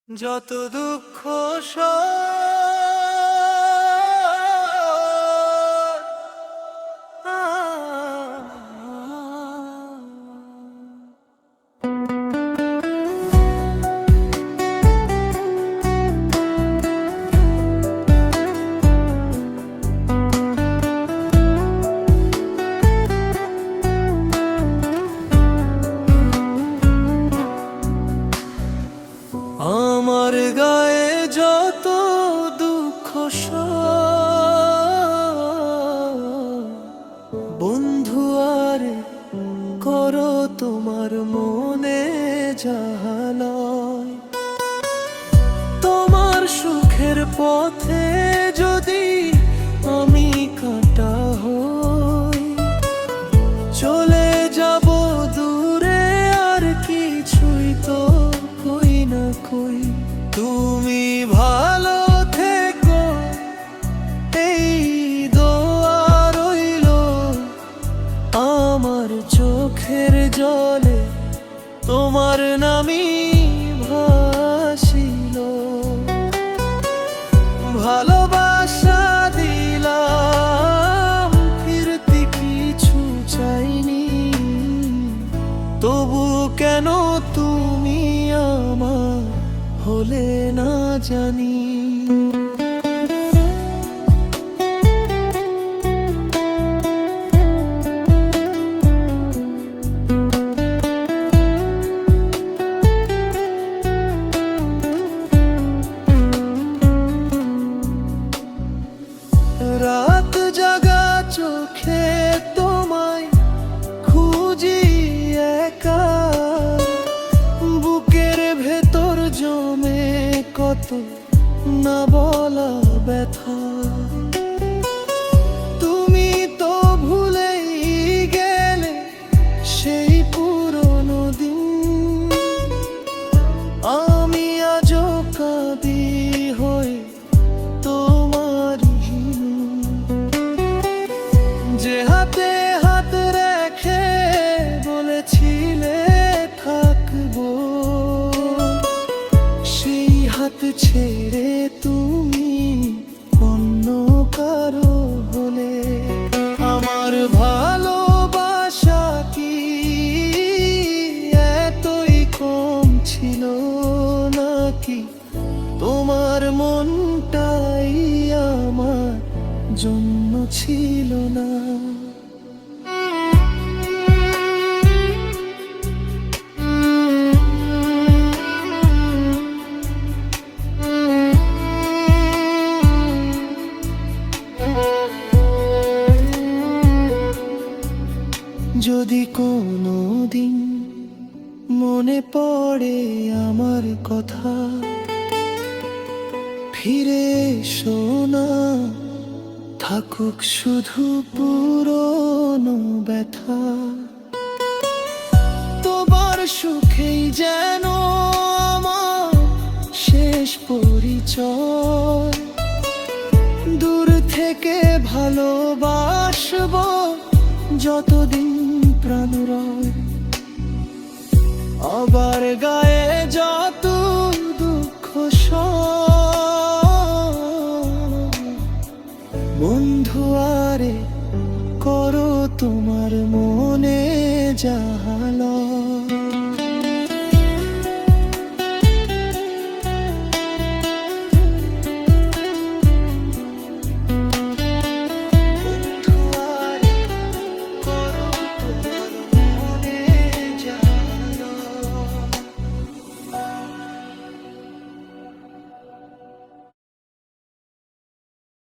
যত দুঃখ আমার গায়ে যত দুঃখ বন্ধু আর করো তোমার মনে জাহালয়। তোমার সুখের পথে যদি আমি কাঁটা হই, চলে যাব দূরে আর কিছুই তো কই না কই। তুমি ভালো থেকো এই দোয়া রইল, আমার চোখের জলে তোমার নামই ভাসিল। ভালোবাসা দিলাম ফিরতি কিছু চাইনি, তবু কেন তুমি আমার হলে না জানি। রাত জাগা চোখে তোমায় খুঁজি একা, বুকের ভেতর জমে কত না বলা ব্যথা। তুমি তো ভুলেই গেলে সেই পুরনো দিন, আমি আজও কাঁদি হয়ে তোমার যে হাতে হাত রেখে বলেছিলে থাকবো, সেই হাত ছেড়ে তুমি অন্য কারো হলে। আমার ভালোবাসা কি এতই কম ছিল নাকি, তোমার মনটাই আমার জন্য ছিল না। যদি কোনো দিন মনে পড়ে আমার কথা, ফিরে এসো না, থাকুক শুধু পুরনো ব্যথা। তোমার সুখেই যেন আমার শেষ পরিচয়, দূর থেকে ভালোবাসবো যতদিন প্রাণ রয়। আবার গায়ে যত দুঃখ বন্ধু আরে করো তোমার মনে যাহা।